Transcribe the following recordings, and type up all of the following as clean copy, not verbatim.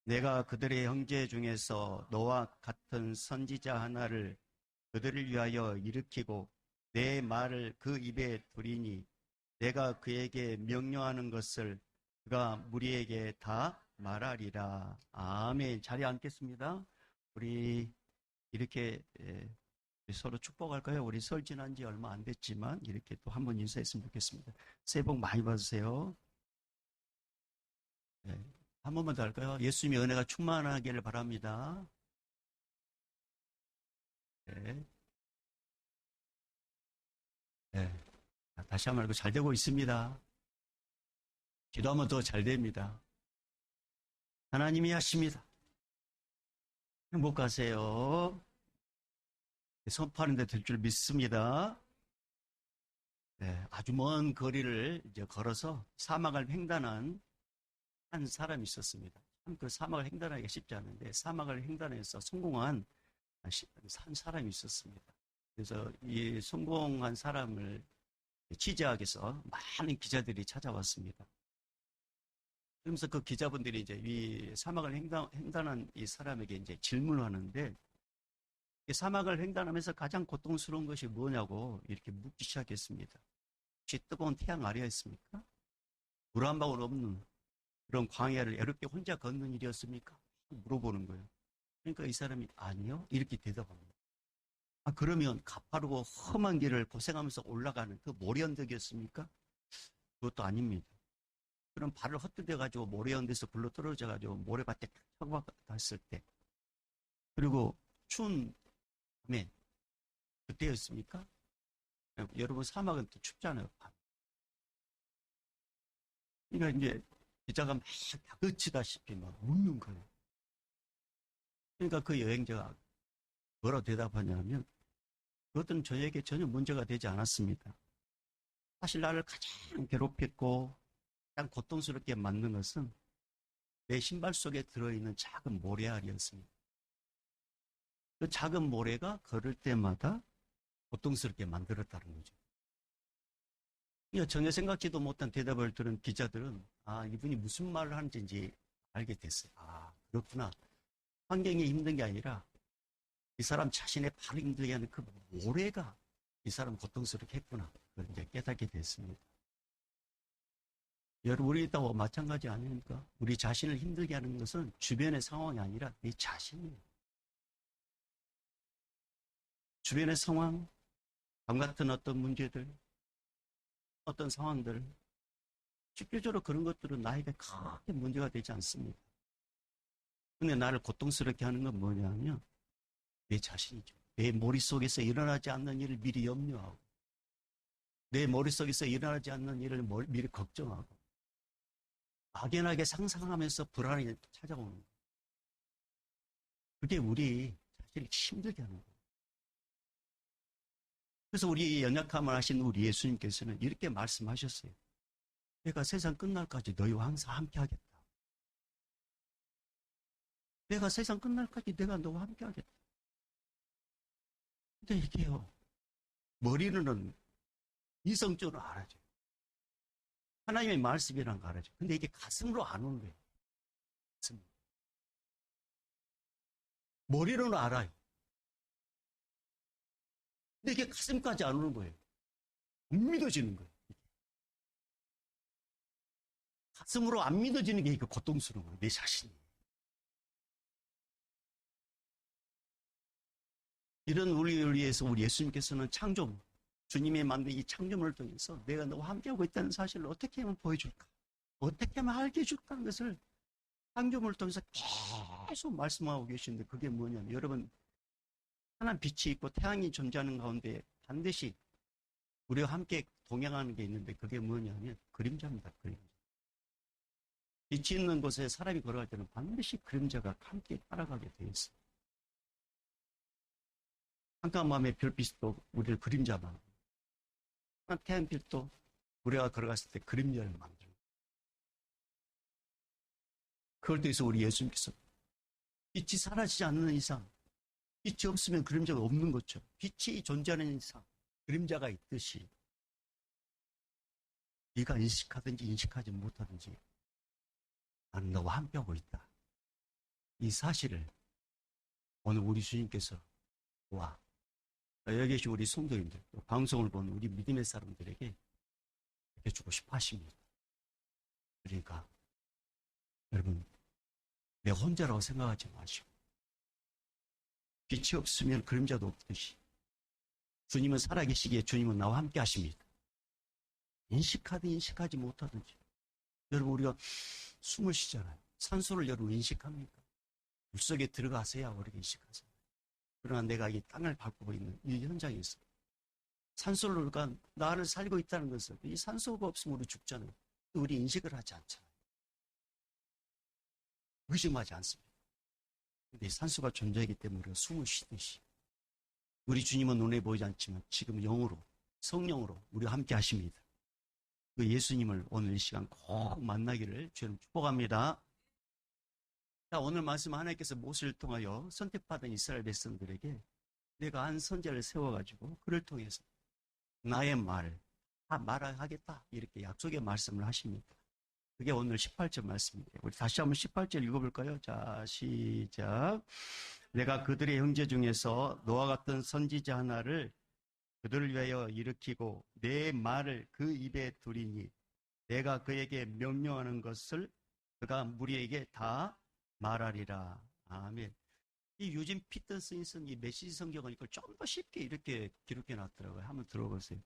내가 그들의 형제 중에서 너와 같은 선지자 하나를 그들을 위하여 일으키고 내 말을 그 입에 두리니 내가 그에게 명령하는 것을 그가 무리에게 다 말하리라. 아멘. 자리에 앉겠습니다. 우리 이렇게 서로 축복할까요? 우리 설 지난 지 얼마 안 됐지만 이렇게 또 한 번 인사했으면 좋겠습니다. 새해 복 많이 받으세요. 네. 한 번만 더 할까요? 예수님의 은혜가 충만하기를 바랍니다. 네. 네. 다시 한번 말고 잘 되고 있습니다. 기도하면 더 잘 됩니다. 하나님이 하십니다. 행복하세요. 선포하는 데 될 줄 믿습니다. 네, 아주 먼 거리를 이제 걸어서 사막을 횡단한 한 사람이 있었습니다. 참 그 사막을 횡단하기가 쉽지 않은데 사막을 횡단해서 성공한 한 사람이 있었습니다. 그래서 이 성공한 사람을 취재하기 위해서 많은 기자들이 찾아왔습니다. 그러면서 그 기자분들이 이제 이 사막을 횡단한 이 사람에게 이제 질문을 하는데 이 사막을 횡단하면서 가장 고통스러운 것이 뭐냐고 이렇게 묻기 시작했습니다. 혹시 뜨거운 태양 아래였습니까? 물 한 방울 없는 그런 광야를 애롭게 혼자 걷는 일이었습니까? 물어보는 거예요. 그러니까 이 사람이 아니요 이렇게 대답합니다. 아, 그러면 가파르고 험한 길을 고생하면서 올라가는 그 모래 언덕이었습니까? 그것도 아닙니다. 그럼 발을 헛디뎌가지고 모래 언덕에서 굴러 떨어져가지고 모래밭에 처박았을 때 그리고 추운 밤에 그때였습니까? 여러분 사막은 또 춥잖아요. 밤. 그러니까 이제 기자가 막 다그치다시피 막 묻는 거예요. 그러니까 그 여행자가 뭐라고 대답하냐면 그것은 저에게 전혀 문제가 되지 않았습니다. 사실 나를 가장 괴롭혔고 가장 고통스럽게 만든 것은 내 신발 속에 들어있는 작은 모래알이었습니다. 그 작은 모래가 걸을 때마다 고통스럽게 만들었다는 거죠. 전혀 생각지도 못한 대답을 들은 기자들은 아 이분이 무슨 말을 하는지 이제 알게 됐어요. 아 그렇구나. 환경이 힘든 게 아니라 이 사람 자신의 발을 힘들게 하는 그 모래가 이 사람 고통스럽게 했구나. 그걸 이제 깨닫게 됐습니다. 여러분 우리도 마찬가지 아닙니까? 우리 자신을 힘들게 하는 것은 주변의 상황이 아니라 내 자신이에요. 주변의 상황, 밤 같은 어떤 문제들, 어떤 상황들, 실질적으로 그런 것들은 나에게 크게 문제가 되지 않습니다. 근데 나를 고통스럽게 하는 건 뭐냐면 내 자신이죠. 내 머릿속에서 일어나지 않는 일을 미리 염려하고 내 머릿속에서 일어나지 않는 일을 미리 걱정하고 막연하게 상상하면서 불안이 찾아오는 거예요. 그게 우리 자신을 힘들게 하는 거예요. 그래서 우리 연약함을 하신 우리 예수님께서는 이렇게 말씀하셨어요. 내가 세상 끝날까지 너희와 항상 함께 하겠다. 내가 세상 끝날까지 내가 너와 함께 하겠다. 근데 이게요. 머리로는 이성적으로 알아죠. 하나님의 말씀이라는 거 알아죠. 근데 이게 가슴으로 안 오는 거예요. 가슴. 머리로는 알아요. 근데 이게 가슴까지 안 오는 거예요. 못 믿어지는 거예요. 가슴으로 안 믿어지는 게 이거 고통스러운 거예요. 내 자신이. 이런 우리를 위해서 우리 예수님께서는 창조, 주님의 만든 이 창조물을 통해서 내가 너와 함께하고 있다는 사실을 어떻게 하면 보여줄까? 어떻게 하면 알게 해줄까? 하는 것을 창조물을 통해서 계속 말씀하고 계시는데 그게 뭐냐면 여러분 하나님 빛이 있고 태양이 존재하는 가운데 반드시 우리와 함께 동행하는 게 있는데 그게 뭐냐면 그림자입니다. 그림자. 빛이 있는 곳에 사람이 걸어갈 때는 반드시 그림자가 함께 따라가게 되어 있어요. 깜깜함의 별빛도 우리를 그림자만 태양빛도 우리가 걸어갔을 때 그림자를 만들고 그걸 통해서 우리 예수님께서 빛이 사라지지 않는 이상 빛이 없으면 그림자가 없는 것처럼 빛이 존재하는 이상 그림자가 있듯이 네가 인식하든지 인식하지 못하든지 나는 너와 함께하고 있다. 이 사실을 오늘 우리 주님께서 여기 계신 우리 성도님들, 방송을 보는 우리 믿음의 사람들에게 해주고 싶어 하십니다. 그러니까 여러분, 내 혼자라고 생각하지 마시고 빛이 없으면 그림자도 없듯이 주님은 살아계시기에 주님은 나와 함께 하십니다. 인식하든 인식하지 못하든지. 여러분, 우리가 숨을 쉬잖아요. 산소를 여러분 인식합니까? 물속에 들어가서야 우리가 인식하잖아요. 그러나 내가 이 땅을 밟고 있는 이 현장에 있어 산소가 나를 살고 있다는 것은 이 산소가 없으면 우리 죽잖아요. 우리 인식을 하지 않잖아요. 의심하지 않습니다. 근데 이 산소가 존재하기 때문에 우리가 숨을 쉬듯이 우리 주님은 눈에 보이지 않지만 지금 영으로, 성령으로 우리와 함께 하십니다. 그 예수님을 오늘 이 시간 꼭 만나기를 주님 축복합니다. 자, 오늘 말씀 하나님께서 모세를 통하여 선택받은 이스라엘 백성들에게 내가 한 선제를 세워가지고 그를 통해서 나의 말을 다 말하겠다 이렇게 약속의 말씀을 하십니다. 그게 오늘 18절 말씀입니다. 우리 다시 한번 18절 읽어볼까요? 자, 시작. 내가 그들의 형제 중에서 너와 같은 선지자 하나를 그들을 위하여 일으키고 내 말을 그 입에 두리니 내가 그에게 명령하는 것을 그가 무리에게 다 말하리라. 아멘. 이 유진 피터슨이 쓴 이 메시지 성경은 이걸 좀 더 쉽게 이렇게 기록해 놨더라고요. 한번 들어보세요.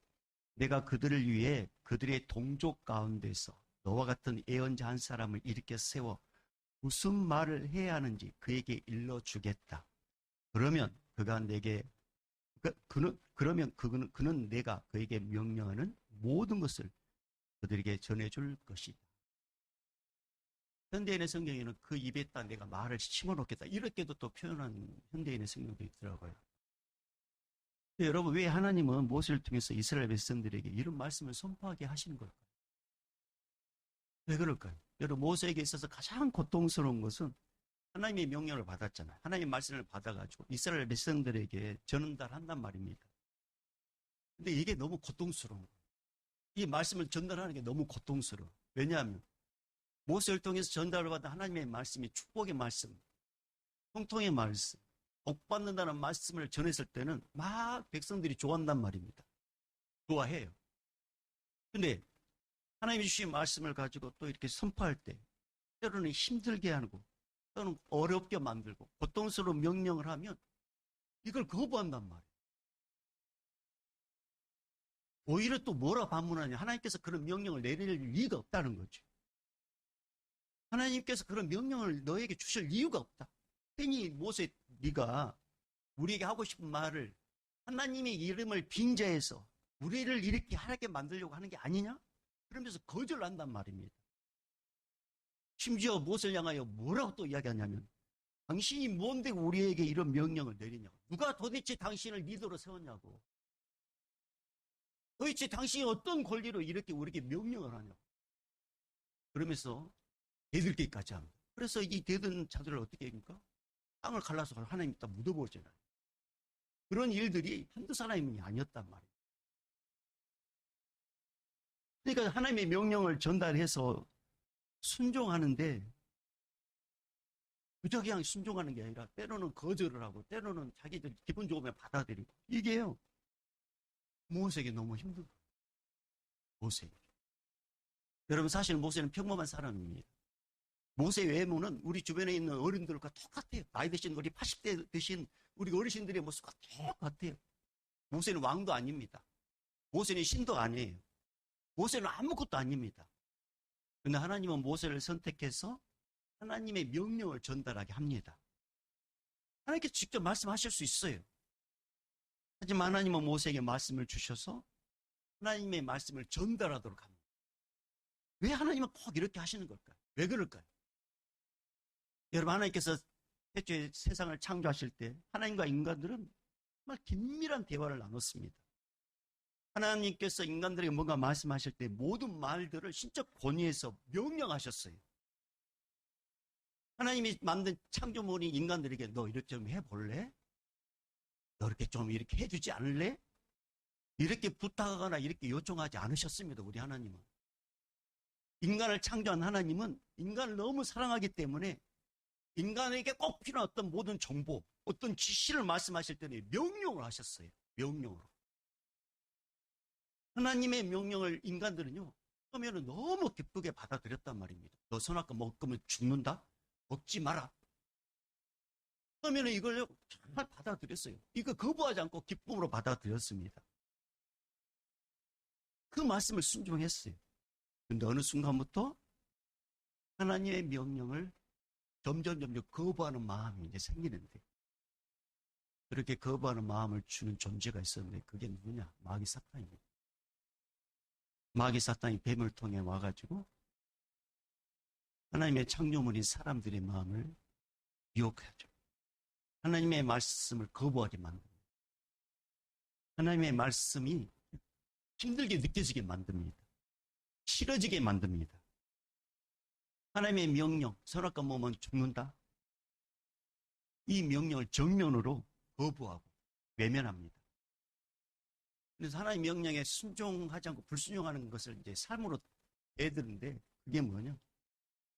내가 그들을 위해 그들의 동족 가운데서 너와 같은 예언자 한 사람을 일으켜 세워 무슨 말을 해야 하는지 그에게 일러주겠다. 그러면 그가 내게 그는 내가 그에게 명령하는 모든 것을 그들에게 전해줄 것이다. 현대인의 성경에는 그 입에다 내가 말을 심어놓겠다 이렇게도 또 표현한 현대인의 성경도 있더라고요. 여러분, 왜 하나님은 모세를 통해서 이스라엘 백성들에게 이런 말씀을 선포하게 하시는 걸까요? 왜 그럴까요? 여러분, 모세에게 있어서 가장 고통스러운 것은 하나님의 명령을 받았잖아요. 하나님의 말씀을 받아가지고 이스라엘 백성들에게 전달한단 말입니다. 근데 이게 너무 고통스러운 거예요. 이 말씀을 전달하는 게 너무 고통스러워. 왜냐하면 모세를 통해서 전달을 받은 하나님의 말씀이 축복의 말씀, 형통의 말씀, 복 받는다는 말씀을 전했을 때는 막 백성들이 좋아한단 말입니다. 좋아해요. 근데 하나님이 주신 말씀을 가지고 또 이렇게 선포할 때 때로는 힘들게 하고 또는 어렵게 만들고 고통스러운 명령을 하면 이걸 거부한단 말이에요. 오히려 또 뭐라 반문하냐. 하나님께서 그런 명령을 내릴 리가 없다는 거죠. 하나님께서 그런 명령을 너에게 주실 이유가 없다. 괜히 모세, 네가 우리에게 하고 싶은 말을 하나님의 이름을 빙자해서 우리를 이렇게 하게 만들려고 하는 게 아니냐? 그러면서 거절한단 말입니다. 심지어 모세를 향하여 뭐라고 또 이야기하냐면 당신이 뭔데 우리에게 이런 명령을 내리냐고. 누가 도대체 당신을 리더로 세웠냐고. 도대체 당신이 어떤 권리로 이렇게 우리에게 명령을 하냐고. 그러면서 대들기까지 합니다. 그래서 이 대든 자들을 어떻게 합니까? 땅을 갈라서 하나님 딱 묻어버리잖아요. 그런 일들이 한두 사람이 아니었단 말이에요. 그러니까 하나님의 명령을 전달해서 순종하는데 그저 그냥 순종하는 게 아니라 때로는 거절을 하고 때로는 자기들 기분 좋으면 받아들이고 이게요. 모세에게 너무 힘든 거예요. 모세에게. 여러분, 사실 모세는 평범한 사람입니다. 모세 외모는 우리 주변에 있는 어른들과 똑같아요. 나이 드신 우리 80대 되신 우리 어르신들의 모습과 똑같아요. 모세는 왕도 아닙니다. 모세는 신도 아니에요. 모세는 아무것도 아닙니다. 그런데 하나님은 모세를 선택해서 하나님의 명령을 전달하게 합니다. 하나님께서 직접 말씀하실 수 있어요. 하지만 하나님은 모세에게 말씀을 주셔서 하나님의 말씀을 전달하도록 합니다. 왜 하나님은 꼭 이렇게 하시는 걸까요? 왜 그럴까요? 여러분, 하나님께서 태초에 세상을 창조하실 때 하나님과 인간들은 정말 긴밀한 대화를 나눴습니다. 하나님께서 인간들에게 뭔가 말씀하실 때 모든 말들을 신적 권위에서 명령하셨어요. 하나님이 만든 창조물이 인간들에게 너 이렇게 좀 해볼래? 너 이렇게 좀 이렇게 해주지 않을래? 이렇게 부탁하거나 이렇게 요청하지 않으셨습니다. 우리 하나님은. 인간을 창조한 하나님은 인간을 너무 사랑하기 때문에 인간에게 꼭 필요한 어떤 모든 정보, 어떤 지시를 말씀하실 때는 명령을 하셨어요. 명령으로. 하나님의 명령을 인간들은요, 처음에는 너무 기쁘게 받아들였단 말입니다. 너 선악과 먹으면 죽는다? 먹지 마라. 처음에는 이걸 잘 받아들였어요. 이거 거부하지 않고 기쁨으로 받아들였습니다. 그 말씀을 순종했어요. 근데 어느 순간부터 하나님의 명령을 점점 거부하는 마음이 이제 생기는데, 그렇게 거부하는 마음을 주는 존재가 있었는데, 그게 누구냐? 마귀 사탄입니다. 마귀 사탄이 뱀을 통해 와가지고 하나님의 창조물인 사람들의 마음을 유혹하죠. 하나님의 말씀을 거부하게 만듭니다. 하나님의 말씀이 힘들게 느껴지게 만듭니다. 싫어지게 만듭니다. 하나님의 명령, 선악과 먹으면 죽는다. 이 명령을 정면으로 거부하고 외면합니다. 그래서 하나님의 명령에 순종하지 않고 불순종하는 것을 이제 삶으로 대드는데, 그게 뭐냐?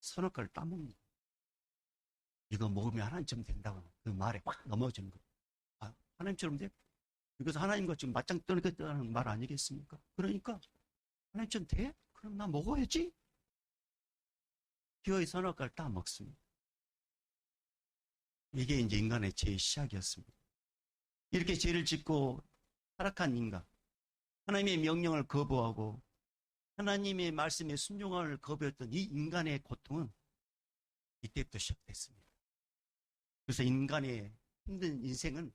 선악과를 따먹는 거예요. 이거 먹으면 하나님처럼 된다고 그 말에 확 넘어지는 거예요. 아, 하나님처럼 돼? 이것은 하나님과 지금 맞짱 떠는 말 아니겠습니까? 그러니까 하나님처럼 돼? 그럼 나 먹어야지. 기어이 선악과를 따먹습니다. 이게 이제 인간의 죄의 시작이었습니다. 이렇게 죄를 짓고 타락한 인간, 하나님의 명령을 거부하고 하나님의 말씀에 순종함을 거부했던 이 인간의 고통은 이때부터 시작됐습니다. 그래서 인간의 힘든 인생은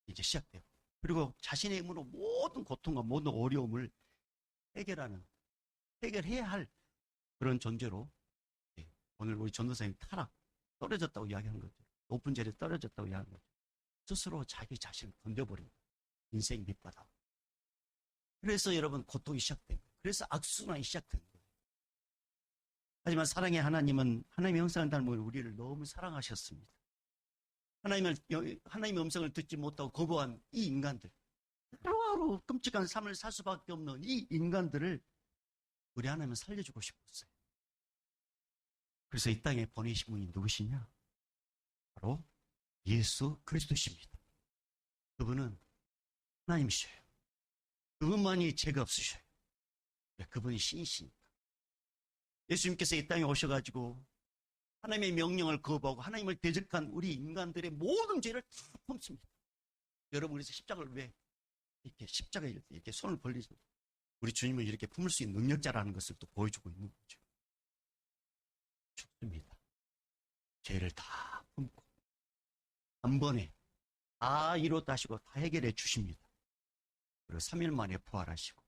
이제 시작돼요. 그리고 자신의 힘으로 모든 고통과 모든 어려움을 해결해야 할 그런 존재로, 오늘 우리 전도사님 타락, 떨어졌다고 이야기하는 거죠. 높은 자리에 떨어졌다고 이야기하는 거죠. 스스로 자기 자신을 던져버립니다. 인생 밑바닥. 그래서 여러분 고통이 시작된 거예요. 그래서 악순환이 시작된 거예요. 하지만 사랑의 하나님은 하나님의 형상을 닮은 우리를 너무 사랑하셨습니다. 하나님의 음성을 듣지 못하고 거부한 이 인간들, 하루하루 끔찍한 삶을 살 수밖에 없는 이 인간들을 우리 하나님은 살려주고 싶었어요. 그래서 이 땅에 보내신 분이 누구시냐? 바로 예수 그리스도십니다. 그분은 하나님이셔요. 그분만이 죄가 없으셔요. 그분이 신이시니까. 예수님께서 이 땅에 오셔가지고 하나님의 명령을 거부하고 하나님을 대적한 우리 인간들의 모든 죄를 다 품습니다. 여러분, 그래서 십자가를 왜 이렇게 십자가에 이렇게 손을 벌리죠? 우리 주님은 이렇게 품을 수 있는 능력자라는 것을 또 보여주고 있는 거죠. 죽습니다. 죄를 다 품고 한 번에 다 이뤘다 하시고 다 해결해 주십니다. 그리고 3일 만에 부활하시고,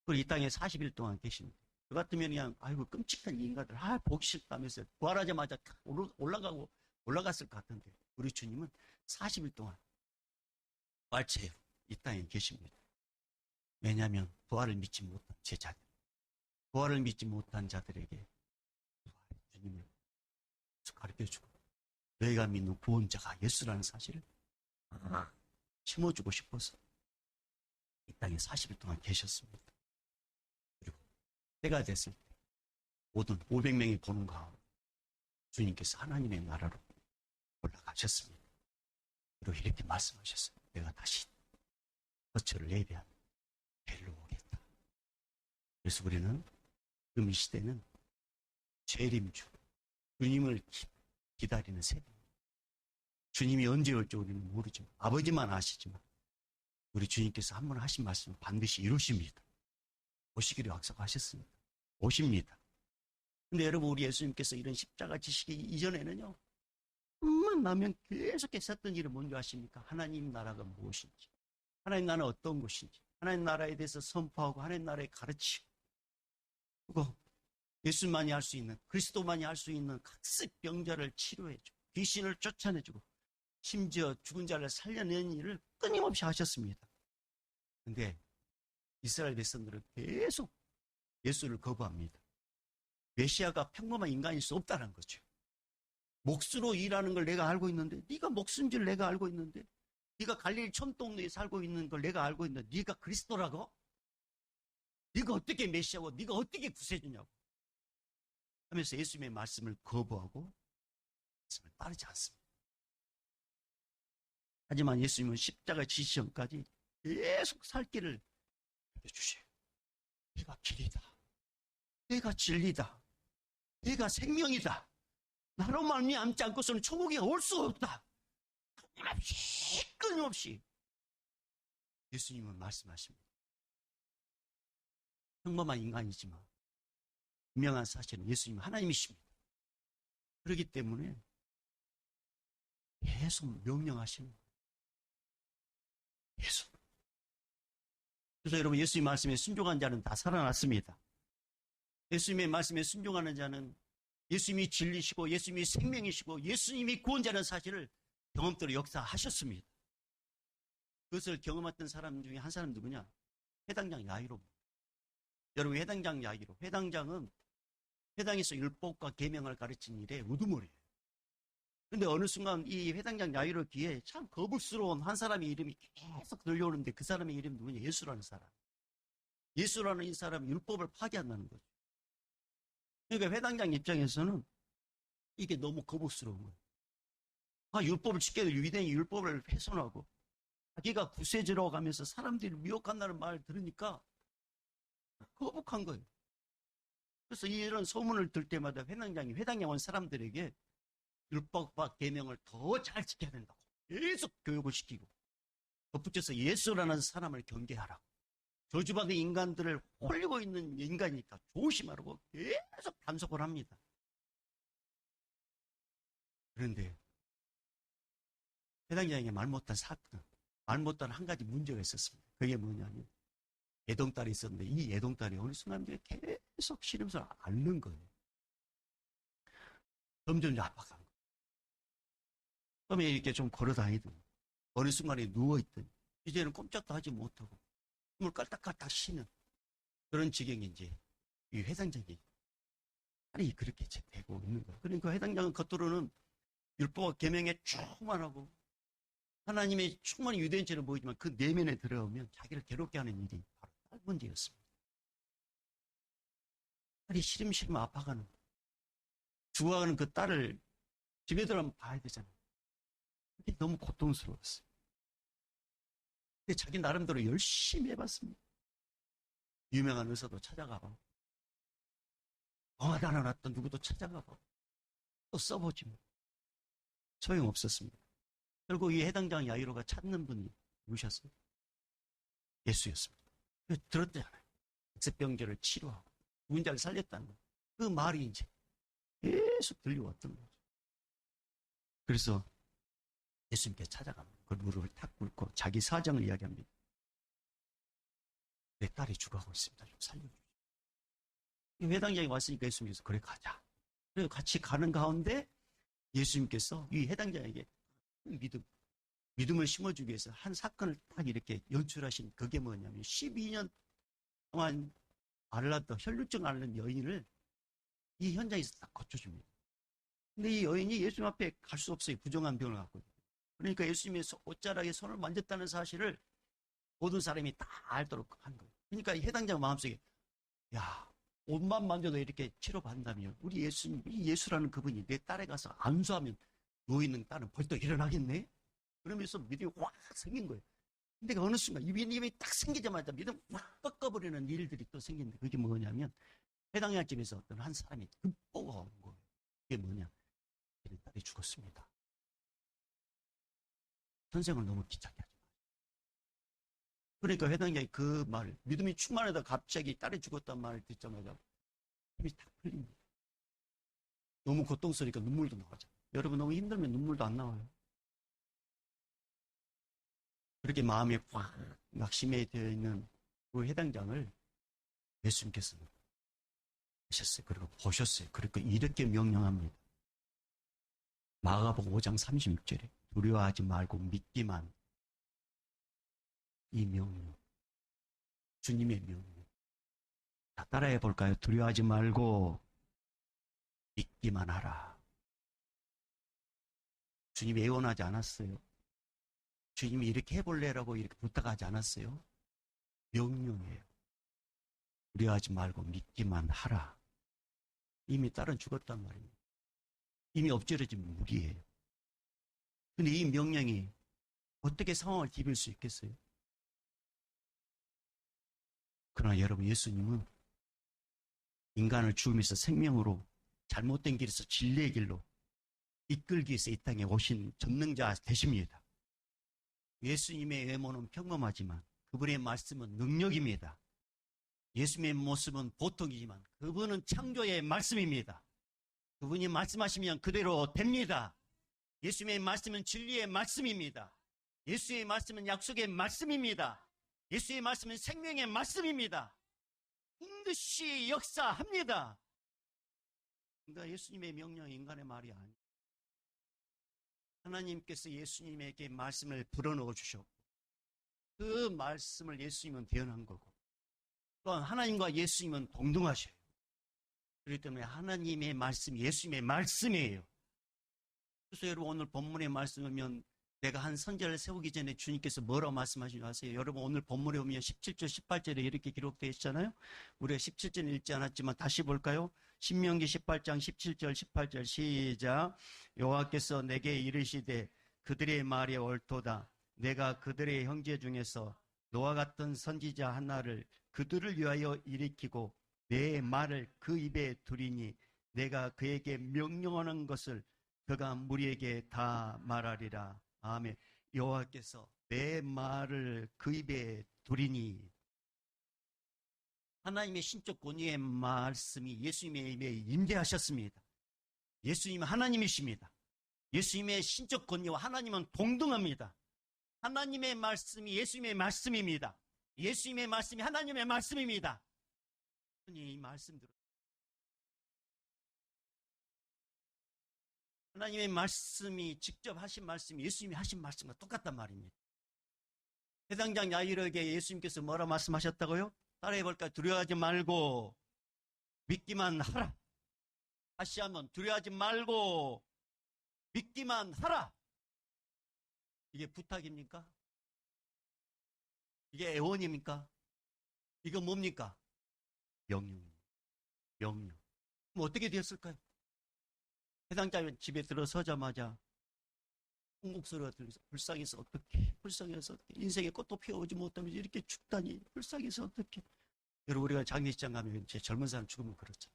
그리고 이 땅에 40일 동안 계십니다. 저 같으면 그냥 아이고 끔찍한 인간들 보기 싫다면서 부활하자마자 올라갔을 것 같은데, 우리 주님은 40일 동안 부활체로 이 땅에 계십니다. 왜냐하면 부활을 믿지 못한 제자들, 부활을 믿지 못한 자들에게 주님을 가르쳐주고 너희가 믿는 구원자가 예수라는 사실을 심어주고 싶어서 이 땅에 40일 동안 계셨습니다. 그리고 때가 됐을 때 모든 500명이 보는 가운데 주님께서 하나님의 나라로 올라가셨습니다. 그리고 이렇게 말씀하셨어요. 내가 다시 거처를 예비한 데리러 오겠다. 그래서 우리는 지금 이 시대는 재림주, 주님을 기다리는 세대. 주님이 언제 올지 우리는 모르지만, 아버지만 아시지만 우리 주님께서 한 번 하신 말씀을 반드시 이루십니다. 오시기를 약속하셨습니다. 오십니다. 근데 여러분, 우리 예수님께서 이런 십자가 지시기 이전에는요, 만 나면 계속해서 했던 일은 뭔지 아십니까? 하나님 나라가 무엇인지, 하나님 나라는 어떤 것인지, 하나님 나라에 대해서 선포하고 하나님 나라에 가르치고, 그리고 예수만이 할 수 있는, 그리스도만이 할 수 있는 각색 병자를 치료해주고 귀신을 쫓아내주고 심지어 죽은 자를 살려내는 일을 끊임없이 하셨습니다. 그런데 이스라엘 백성들은 계속 예수를 거부합니다. 메시아가 평범한 인간일 수 없다는 거죠. 몫으로 일하는 걸 내가 알고 있는데, 네가 목숨인 줄 내가 알고 있는데, 네가 갈릴리 촌동네에 살고 있는 걸 내가 알고 있는데 네가 그리스도라고? 네가 어떻게 메시아고 네가 어떻게 구세주냐고. 하면서 예수님의 말씀을 거부하고 말씀을 따르지 않습니다. 하지만 예수님은 십자가 지시전까지 계속 살 길을 알려주셔요. 내가 길이다. 내가 진리다. 내가 생명이다. 나로 말미암지 않고서는 천국에 올 수가 없다. 끊임없이 예수님은 말씀하십니다. 평범한 인간이지만 분명한 사실은 예수님은 하나님이십니다. 그렇기 때문에 계속 명령하시는 거예요. 계속. 그래서 여러분, 예수님 말씀에 순종한 자는 다 살아났습니다. 예수님의 말씀에 순종하는 자는 예수님이 진리시고 예수님이 생명이시고 예수님이 구원자라는 사실을 경험대로 역사하셨습니다. 그것을 경험했던 사람 중에 한 사람 누구냐? 회당장 야이로. 여러분, 회당장 야이로. 회당장은 회당에서 율법과 계명을 가르친 일에 우두머리예요. 그런데 어느 순간 이 회당장 야이로 귀에 참 거북스러운 한 사람의 이름이 계속 들려오는데 그 사람의 이름이 누구냐? 예수라는 사람. 예수라는 이 사람이 율법을 파괴한다는 거죠. 그러니까 회당장 입장에서는 이게 너무 거북스러운 거예요. 율법을 지켜야 유대인이 율법을 훼손하고 자기가 구세주라고 하면서 사람들이 미혹한다는 말을 들으니까 거북한 거예요. 그래서 이런 소문을 들 때마다 회당장에 온 사람들에게 율법과 계명을 더 잘 지켜야 된다고 계속 교육을 시키고 덧붙여서 예수라는 사람을 경계하라고, 저주받은 인간들을 홀리고 있는 인간이니까 조심하라고 계속 단속을 합니다. 그런데 회당장에게 말 못한 사건, 말 못한 한 가지 문제가 있었습니다. 그게 뭐냐면 애동딸이 있었는데 이 애동딸이 어느 순간에 계속 시름을 앓는 거예요. 점점 압박한 거예요. 처음에 이렇게 좀 걸어다니던, 어느 순간에 누워있던, 이제는 꼼짝도 하지 못하고 숨을 깔딱깔딱 쉬는 그런 지경이 이제 이 회당장이 아니 그렇게 되고 있는 거예요. 그러니까 회당장은 겉으로는 율법과 계명에 충만하고 하나님의 충만히 유대인처럼 보이지만 그 내면에 들어오면 자기를 괴롭게 하는 일이 바로 딸 문제였습니다. 딸이 시름시름 아파가는, 죽어가는 그 딸을 집에 들어가면 봐야 되잖아요. 그게 너무 고통스러웠어요. 근데 자기 나름대로 열심히 해봤습니다. 유명한 의사도 찾아가고 병원 하나 놨던 누구도 찾아가고 또 써보지 뭐. 소용없었습니다. 결국 이 해당장 야이로가 찾는 분이 누구셨어요? 예수였습니다. 들었잖아요. 백색병자를 치료하고 죽은 자를 살렸다는 거. 그 말이 이제 계속 들려왔던 거죠. 그래서 예수님께 찾아갑니다. 그 무릎을 탁 꿇고 자기 사정을 이야기합니다. 내 딸이 죽어가고 있습니다. 좀 살려주십시오. 회당장이 왔으니까 예수님께서 그래 가자. 그래서 같이 가는 가운데 예수님께서 이 해당장에게 믿음을 심어주기 위해서 한 사건을 딱 이렇게 연출하신 그게 뭐냐면 12년 동안 앓았던 혈루증 앓는 여인을 이 현장에서 딱 고쳐줍니다. 근데 이 여인이 예수님 앞에 갈 수 없어요. 부정한 병을 갖고. 그러니까 예수님의 옷자락에 손을 만졌다는 사실을 모든 사람이 다 알도록 한 거예요. 그러니까 이 해당장 마음속에 야, 옷만 만져도 이렇게 치료받는다면 우리 예수님, 이 예수라는 그분이 내 딸에 가서 안수하면 누워있는 딸은 벌떡 일어나겠네? 그러면서 믿음이 확 생긴 거예요. 근데 어느 순간 이 믿음이 딱 생기자마자 믿음 확 꺾어버리는 일들이 또 생기는데 그게 뭐냐면 해당장집에서 어떤 한 사람이 급보가 온 거예요. 그게 뭐냐? 내 딸이 죽었습니다. 선생을 너무 귀찮게 하지 마. 그러니까 회당장이 그 말을, 믿음이 충만하다 갑자기 딸이 죽었다는 말을 듣자마자 힘이 탁 풀립니다. 너무 고통스러우니까 눈물도 나오죠. 여러분 너무 힘들면 눈물도 안 나와요. 그렇게 마음이 확 낙심해 되어 있는 그 회당장을 예수님께서는 보셨어요. 그리고 보셨어요. 그리고 이렇게 명령합니다. 마가복음 5장 36절에 두려워하지 말고 믿기만. 이 명령, 주님의 명령. 자, 따라해 볼까요? 두려워하지 말고 믿기만 하라. 주님이 애원하지 않았어요. 주님이 이렇게 해볼래라고 이렇게 부탁하지 않았어요. 명령이에요. 두려워하지 말고 믿기만 하라. 이미 딸은 죽었단 말입니다. 이미 엎질러진 물이에요. 근데 이 명령이 어떻게 상황을 뒤집을 수 있겠어요? 그러나 여러분, 예수님은 인간을 죽음에서 생명으로, 잘못된 길에서 진리의 길로 이끌기 위해서 이 땅에 오신 전능자 되십니다. 예수님의 외모는 평범하지만 그분의 말씀은 능력입니다. 예수님의 모습은 보통이지만 그분은 창조의 말씀입니다. 그분이 말씀하시면 그대로 됩니다. 예수님의 말씀은 진리의 말씀입니다. 예수의 말씀은 약속의 말씀입니다. 예수의 말씀은 생명의 말씀입니다. 반드시 역사합니다. 그러니까 예수님의 명령은 인간의 말이 아니에요. 하나님께서 예수님에게 말씀을 불어넣어 주셨고 그 말씀을 예수님은 대언한 거고 또한 하나님과 예수님은 동등하셔요. 그렇기 때문에 하나님의 말씀이 예수님의 말씀이에요. 그래서 여러분, 오늘 본문의 말씀을 보면 내가 한 선지자를 세우기 전에 주님께서 뭐라고 말씀하시는지 아세요? 여러분, 오늘 본문에 보면 17절, 18절에 이렇게 기록되어 있잖아요. 우리가 17절은 읽지 않았지만 다시 볼까요? 신명기 18장 17절, 18절 시작. 여호와께서 내게 이르시되 그들의 말이 옳도다. 내가 그들의 형제 중에서 너와 같은 선지자 하나를 그들을 위하여 일으키고 내 말을 그 입에 두리니 내가 그에게 명령하는 것을 그가 무리에게 다 말하리라. 아멘. 여호와께서 내 말을 그 입에 두리니, 하나님의 신적 권위의 말씀이 예수님의 입에 임재하셨습니다. 예수님은 하나님이십니다. 예수님의 신적 권위와 하나님은 동등합니다. 하나님의 말씀이 예수님의 말씀입니다. 예수님의 말씀이 하나님의 말씀입니다. 이 말씀들은 하나님의 말씀이 직접 하신 말씀이 예수님이 하신 말씀과 똑같단 말입니다. 해당장 야이로에게 예수님께서 뭐라 말씀하셨다고요? 따라해볼까요? 두려워하지 말고 믿기만 하라. 다시 한번 두려워하지 말고 믿기만 하라. 이게 부탁입니까? 이게 애원입니까? 이거 뭡니까? 명령입니다. 명령. 그럼 어떻게 되었을까요? 해당자는 집에 들어서자마자 한국소리가 들려서 불쌍해서 어떻게, 불쌍해서 어떻게, 인생의 꽃도 피워오지 못하면서 이렇게 죽다니, 불쌍해서 어떻게. 여러분, 우리가 장례식장 가면 제 젊은 사람 죽으면 그렇죠.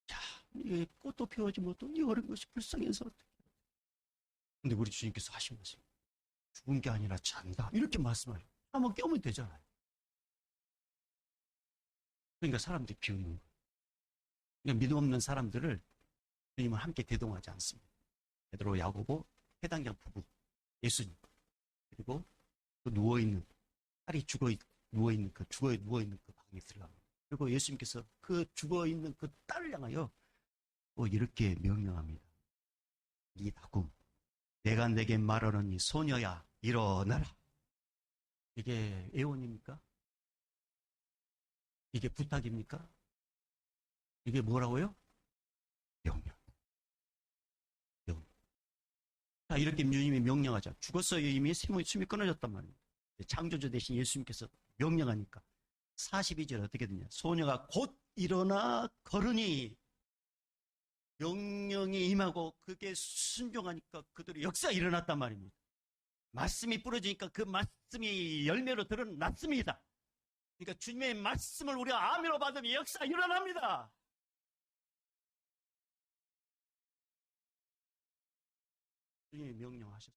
자, 이 꽃도 피워오지 못하고 이 어린 것이 불쌍해서 어떻게. 근데 우리 주님께서 하신 말씀, 죽은 게 아니라 잔다, 이렇게 말씀하셔요. 한번 깨우면 되잖아요. 그러니까 사람들이 비웃는 거예요. 그러니까 믿음 없는 사람들을 주님은 함께 대동하지 않습니다. 베드로, 야고보, 해당장 부부, 예수님, 그리고 그 누워있는, 딸이 누워있는 그 방에 들어갑니다. 그리고 예수님께서 그 죽어있는 그 딸을 향하여 이렇게 명령합니다. 이 다굼, 내가 내게 말하노니 소녀야 일어나라. 이게 애원입니까? 이게 부탁입니까? 이게 뭐라고요? 명령. 자, 이렇게 주님이 명령하자. 죽었어요. 이미 숨이 끊어졌단 말입니다. 창조주 대신 예수님께서 명령하니까 42절 어떻게 되냐. 소녀가 곧 일어나 걸으니, 명령이 임하고 그게 순종하니까 그들의 역사가 일어났단 말입니다. 말씀이 뿌려지니까 그 말씀이 열매로 드러났습니다. 그러니까 주님의 말씀을 우리가 아멘으로 받으면 역사가 일어납니다. 주님이 명령하셨어요.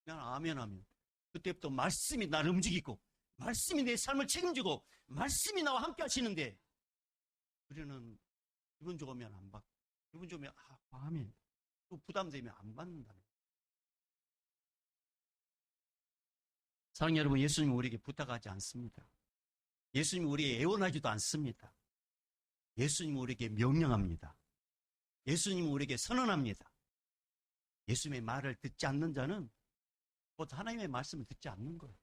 그냥 아멘하면 그때부터 말씀이 나를 움직이고 말씀이 내 삶을 책임지고 말씀이 나와 함께 하시는데, 우리는 기분 좋으면 안 받고 기분 좋으면 아멘, 또 부담되면 안 받는다는 거예요. 사랑하는 여러분, 예수님은 우리에게 부탁하지 않습니다. 예수님은 우리에게 애원하지도 않습니다. 예수님은 우리에게 명령합니다. 예수님은 우리에게 선언합니다. 예수님의 말을 듣지 않는 자는 곧 하나님의 말씀을 듣지 않는 거예요.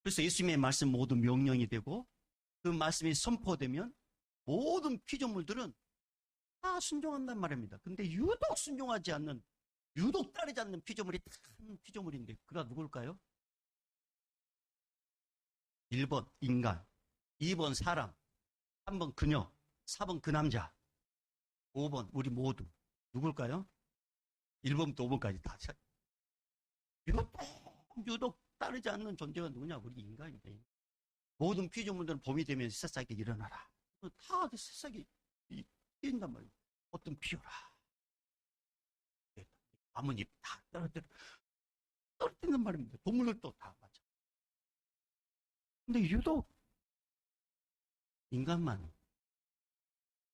그래서 예수님의 말씀 모두 명령이 되고 그 말씀이 선포되면 모든 피조물들은 다 순종한단 말입니다. 근데 유독 순종하지 않는, 유독 따르지 않는 피조물이 큰 피조물인데 그가 누굴까요? 1번 인간, 2번 사람, 3번 그녀, 4번 그 남자, 5번 우리 모두. 누굴까요? 1번부터 5번까지 다. 유독 따르지 않는 존재가 누구냐? 우리 인간인데. 모든 피조물들은 봄이 되면 새싹이 일어나라. 다 새싹이 뛴단 말이에요. 어떤 피어라. 나뭇잎 다 떨어뜨린단 말입니다. 동물들도 다 마찬가지. 근데 유독 인간만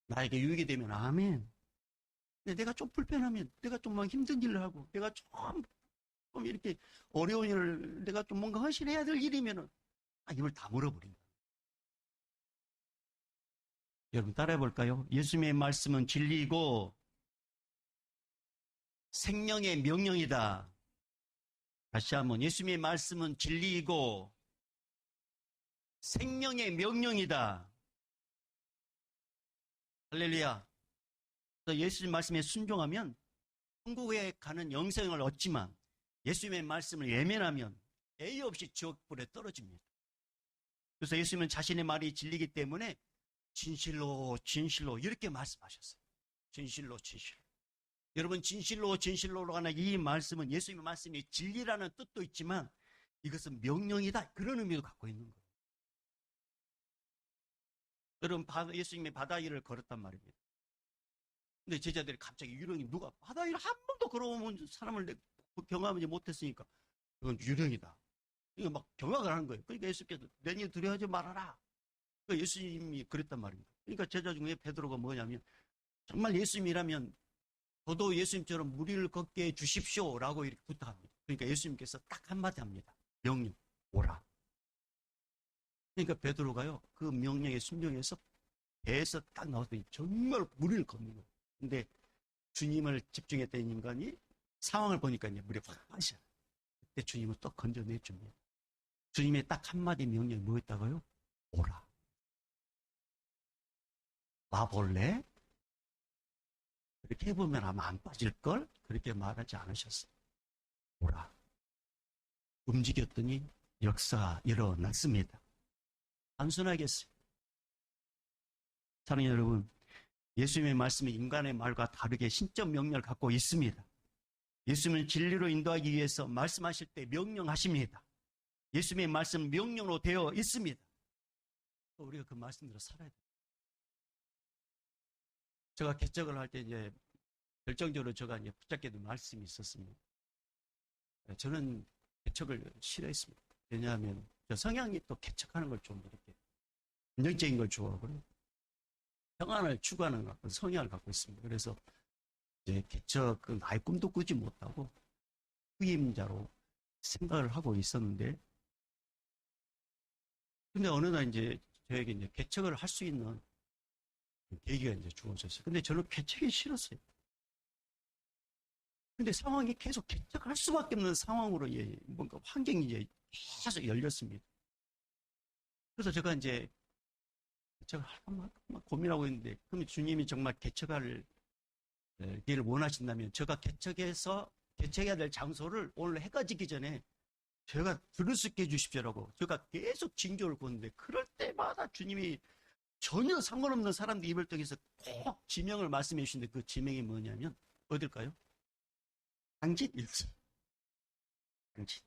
나에게 유익이 되면 아멘. 근데 내가 좀 불편하면, 내가 좀 막 힘든 일을 하고, 내가 좀 이렇게 어려운 일을 내가 좀 뭔가 헌신해야 될 일이면은 입을 다 물어버린다. 여러분 따라해 볼까요? 예수님의 말씀은 진리이고 생명의 명령이다. 다시 한번 예수님의 말씀은 진리이고 생명의 명령이다. 할렐루야. 예수님 말씀에 순종하면 천국에 가는 영생을 얻지만 예수님의 말씀을 외면하면 예의 없이 지옥불에 떨어집니다. 그래서 예수님은 자신의 말이 진리이기 때문에 진실로 진실로 이렇게 말씀하셨어요. 진실로 진실로. 여러분 진실로 진실로로 하는 이 말씀은 예수님의 말씀이 진리라는 뜻도 있지만 이것은 명령이다 그런 의미도 갖고 있는 거예요. 여러분 예수님이 바다 위를 걸었단 말입니다. 근데 제자들이 갑자기 유령이 누가 바다 위를 한 번도 걸어오면 사람을 경험하지 못했으니까 그건 유령이다. 이거 막 경악을 하는 거예요. 그러니까 예수께서 내 일 두려워하지 말아라. 그러니까 예수님이 그랬단 말입니다. 그러니까 제자 중에 베드로가 뭐냐면 정말 예수님이라면 저도 예수님처럼 무리를 걷게 해주십시오라고 이렇게 부탁합니다. 그러니까 예수님께서 딱 한마디 합니다. 명령, 오라. 그러니까 베드로가요, 그 명령에 순종해서 배에서 딱 나와서 정말 무리를 걷는 거예요. 근데 주님을 집중했던 인간이 상황을 보니까 이제 물에 확 빠져. 그때 주님은 또 건져내줍니다. 주님의 딱 한마디 명령이 뭐였다고요? 오라. 와볼래? 그렇게 해보면 아마 안 빠질걸? 그렇게 말하지 않으셨어요. 오라. 움직였더니 역사가 일어났습니다. 단순하겠어요. 사랑하는 여러분, 예수님의 말씀은 인간의 말과 다르게 신적 명령을 갖고 있습니다. 예수님은 진리로 인도하기 위해서 말씀하실 때 명령하십니다. 예수님의 말씀은 명령으로 되어 있습니다. 또 우리가 그 말씀대로 살아야 돼요. 제가 개척을 할 때 이제 결정적으로 제가 이제 붙잡게 된 말씀이 있었습니다. 저는 개척을 싫어했습니다. 왜냐하면 저 성향이 또 개척하는 걸 좀 이렇게 긍정적인 걸 좋아하고요. 평안을 추구하는 성향을 갖고 있습니다. 그래서 이제 개척은 아예 꿈도 꾸지 못하고 후임자로 생각을 하고 있었는데, 근데 어느 날 이제 저에게 이제 개척을 할 수 있는 계기가 이제 주어졌어요. 근데 저는 개척이 싫었어요. 근데 상황이 계속 개척할 수밖에 없는 상황으로 뭔가 환경이 이제 계속 열렸습니다. 그래서 제가 이제 개척을 할까 고민하고 있는데, 그러면 주님이 정말 개척할 길을 원하신다면 제가 개척해야 될 장소를 오늘 해가 지기 전에 제가 들을 수 있게 해주십시오라고 제가 계속 징조를 구했는데, 그럴 때마다 주님이 전혀 상관없는 사람들 입을 통해서 꼭 지명을 말씀해 주시는데, 그 지명이 뭐냐면 어딜까요? 당진이었어요. 당진.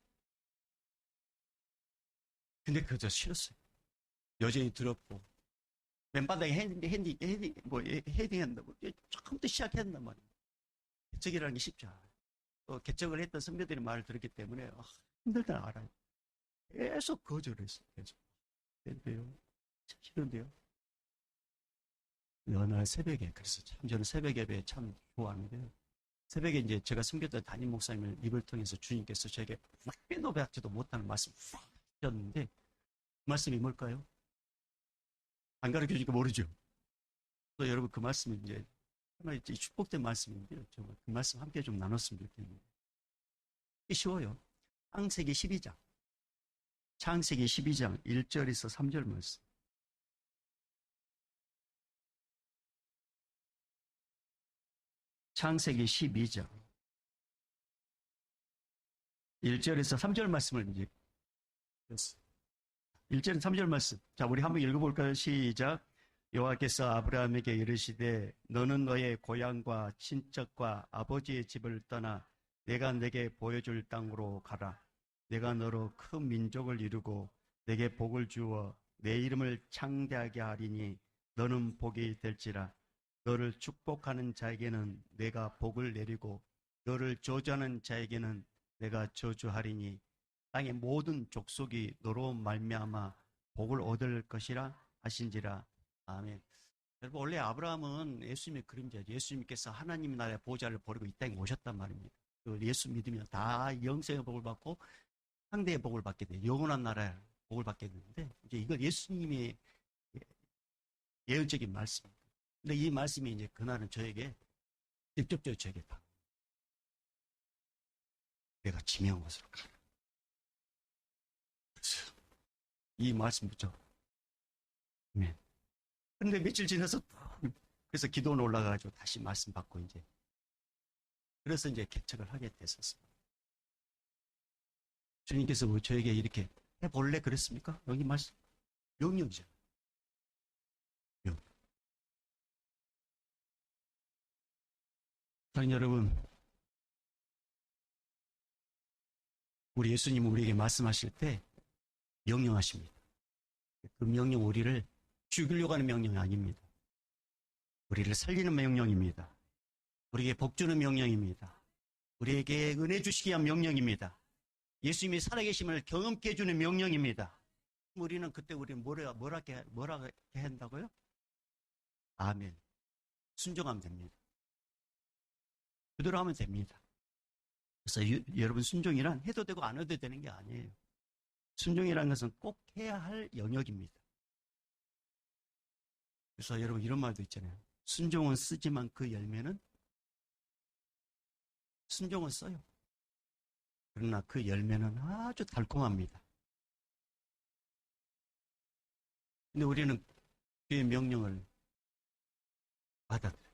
근데 그저 싫었어요. 여전히 더럽고 맨바닥에 헤딩한다고 처음부터 시작했단 말이에요. 개척이라는 게 쉽지 않아요. 또 개척을 했던 선배들의 말을 들었기 때문에 힘들다 알아요. 계속 거절했어요. 계속. 근데요, 참 싫은데요. 어느 날 새벽에, 그래서 참 저는 새벽 예배 참 좋아하는데요. 새벽에 이제 제가 섬겼던 담임 목사님을 입을 통해서 주님께서 저에게 막 빼도 박지도 못하는 말씀 팍 하셨는데, 그 말씀이 뭘까요? 안 가르쳐 주니까 모르죠. 또 여러분 그 말씀이 이제 하나의 축복된 말씀인데요. 정말 그 말씀 함께 좀 나눴으면 좋겠는데. 이게 쉬워요. 창세기 12장. 창세기 12장 1절에서 3절 말씀. 창세기 12장 1절에서 3절 말씀을 이제 1절 3절 말씀. 자, 우리 한번 읽어볼까요? 시작. 여호와께서 아브라함에게 이르시되 너는 너의 고향과 친척과 아버지의 집을 떠나 내가 내게 보여줄 땅으로 가라. 내가 너로 큰 민족을 이루고 내게 복을 주어 내 이름을 창대하게 하리니 너는 복이 될지라. 너를 축복하는 자에게는 내가 복을 내리고 너를 저주하는 자에게는 내가 저주하리니 땅의 모든 족속이 너로 말미암아 복을 얻을 것이라 하신지라. 아멘. 여러분, 원래 아브라함은 예수님의 그림자죠. 예수님께서 하나님 나라의 보좌를 버리고 이 땅에 오셨단 말입니다. 예수 믿으면 다 영생의 복을 받고 상대의 복을 받게 돼요. 영원한 나라의 복을 받게 되는데, 이제 이걸 예수님의 예언적인 말씀입니다. 근데 이 말씀이 이제 그날은 저에게, 직접적으로 저에게 다. 내가 지명한 곳으로 가라. 그래서 이 말씀 붙죠. 아멘. 근데 며칠 지나서 그래서 기도원 올라가가지고 다시 말씀 받고 이제 그래서 이제 개척을 하게 됐었습니다. 주님께서 뭐 저에게 이렇게 해볼래 그랬습니까? 여기 말씀 명령이죠. 명령. 사랑하는 여러분, 우리 예수님은 우리에게 말씀하실 때 명령하십니다. 그 명령 우리를 죽이려고 하는 명령이 아닙니다. 우리를 살리는 명령입니다. 우리에게 복 주는 명령입니다. 우리에게 은혜 주시기 위한 명령입니다. 예수님이 살아계심을 경험케 해주는 명령입니다. 우리는 그때 우리는 뭐라게 한다고요? 아멘. 순종하면 됩니다. 그대로 하면 됩니다. 그래서 여러분, 순종이란 해도 되고 안 해도 되는 게 아니에요. 순종이라는 것은 꼭 해야 할 영역입니다. 그래서 여러분, 이런 말도 있잖아요. 순종은 쓰지만 그 열매는 순종은 써요. 그러나 그 열매는 아주 달콤합니다. 근데 우리는 주의 명령을 받아들여요.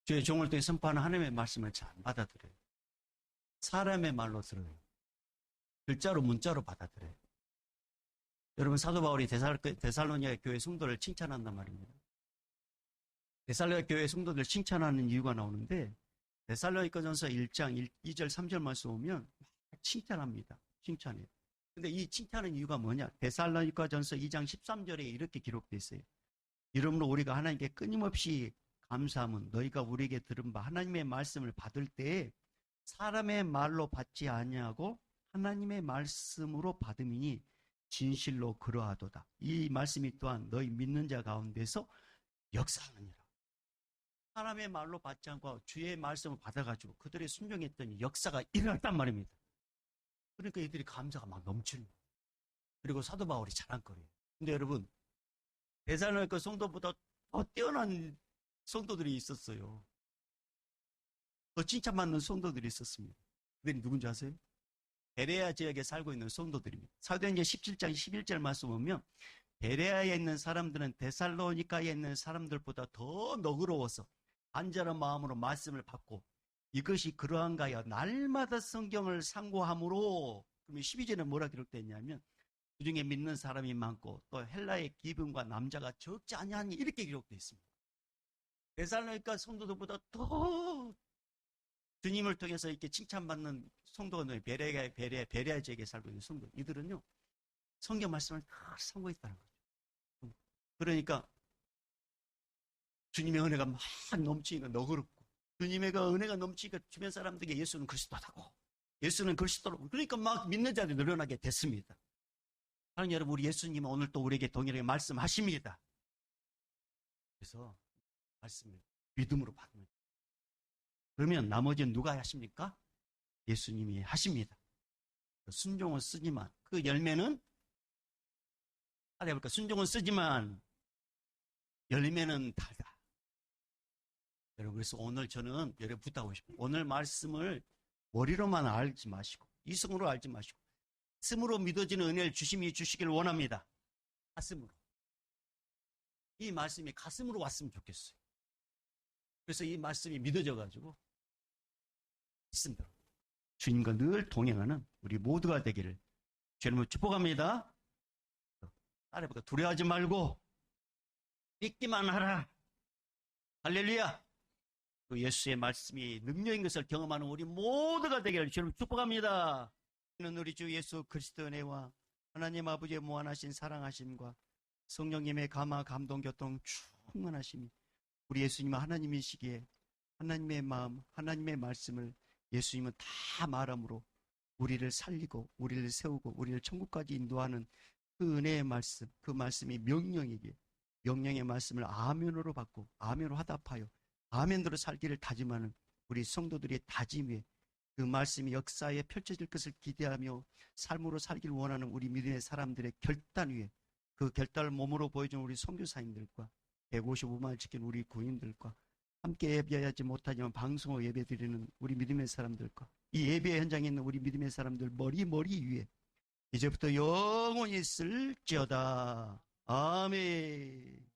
주의 종을 통해 선포하는 하나님의 말씀을 잘 받아들여요. 사람의 말로 들어요. 글자로 문자로 받아들여요. 여러분, 사도 바울이 데살로니가 교회 성도를 칭찬한단 말입니다. 데살로니가 교회 성도들 칭찬하는 이유가 나오는데 데살로니가전서 1장 2절 3절 말씀 보면 칭찬합니다. 칭찬해요. 근데 이 칭찬하는 이유가 뭐냐? 데살로니가전서 2장 13절에 이렇게 기록되어 있어요. 이러므로 우리가 하나님께 끊임없이 감사함은 너희가 우리에게 들은 바 하나님의 말씀을 받을 때에 사람의 말로 받지 아니하고 하나님의 말씀으로 받음이니 진실로 그러하도다. 이 말씀이 또한 너희 믿는 자 가운데서 역사하느니라. 사람의 말로 받지 않고 주의 말씀을 받아가지고 그들이 순종했더니 역사가 일어났단 말입니다. 그러니까 이들이 감사가 막 넘치는 거예요. 그리고 사도 바울이 자랑거려요. 근데 여러분, 데살로니가 성도보다 더 뛰어난 성도들이 있었어요. 더 칭찬받는 성도들이 있었습니다. 그들이 누군지 아세요? 베레아 지역에 살고 있는 성도들입니다. 사도행전 17장 11절 말씀 보면 베레아에 있는 사람들은 데살로니가에 있는 사람들보다 더 너그러워서 안전한 마음으로 말씀을 받고 이것이 그러한가 하여 날마다 성경을 상고함으로. 그러면 12절에 뭐라 기록되어 있냐면 그중에 믿는 사람이 많고 또 헬라의 기근과 남자가 적지 아니하니 이렇게 기록되어 있습니다. 데살로니가 성도들보다 더 주님을 통해서 이렇게 칭찬받는 성도가 베레아 지역에 살고 있는 성도. 이들은요, 성경 말씀을 다 상고했다는 거죠. 그러니까 주님의 은혜가 막 넘치니까 너그럽고, 주님의 은혜가 넘치니까 주변 사람들에게 예수는 그리스도다고, 예수는 그리스도라고, 그러니까 막 믿는 자들이 늘어나게 됐습니다. 사랑하는 여러분, 우리 예수님은 오늘 또 우리에게 동일하게 말씀하십니다. 그래서 말씀을 믿음으로 받으면, 그러면 나머지는 누가 하십니까? 예수님이 하십니다. 순종은 쓰지만 그 열매는, 해볼까? 순종은 쓰지만 열매는 달다. 여러분, 그래서 오늘 저는 여러분 부탁하고 싶어요. 오늘 말씀을 머리로만 알지 마시고 이성으로 알지 마시고 가슴으로 믿어지는 은혜를 주시길 원합니다. 가슴으로. 이 말씀이 가슴으로 왔으면 좋겠어요. 그래서 이 말씀이 믿어져가지고 있습니다. 주님과 늘 동행하는 우리 모두가 되기를 주님을 축복합니다. 따라해볼까? 두려워하지 말고 믿기만 하라. 할렐루야. 그 예수의 말씀이 능력인 것을 경험하는 우리 모두가 되기를 주님 축복합니다. 우리 주 예수 그리스도의 은혜와 하나님 아버지의 무한하신 사랑하심과 성령님의 감화 감동 교통 충만하심이 우리 예수님은 하나님이시기에 하나님의 마음, 하나님의 말씀을 예수님은 다 말함으로 우리를 살리고 우리를 세우고 우리를 천국까지 인도하는 그 은혜의 말씀, 그 말씀이 명령이기에 명령의 말씀을 아멘으로 받고 아멘으로 화답하여 아멘대로 살기를 다짐하는 우리 성도들의 다짐 위에 그 말씀이 역사에 펼쳐질 것을 기대하며 삶으로 살기를 원하는 우리 믿음의 사람들의 결단 위에 그 결단을 몸으로 보여준 우리 선교사님들과 155만을 지킨 우리 구인들과 함께 예배하지 못하지만 방송으로 예배드리는 우리 믿음의 사람들과 이 예배 현장에 있는 우리 믿음의 사람들 머리 위에 이제부터 영원히 있을지어다. 아멘.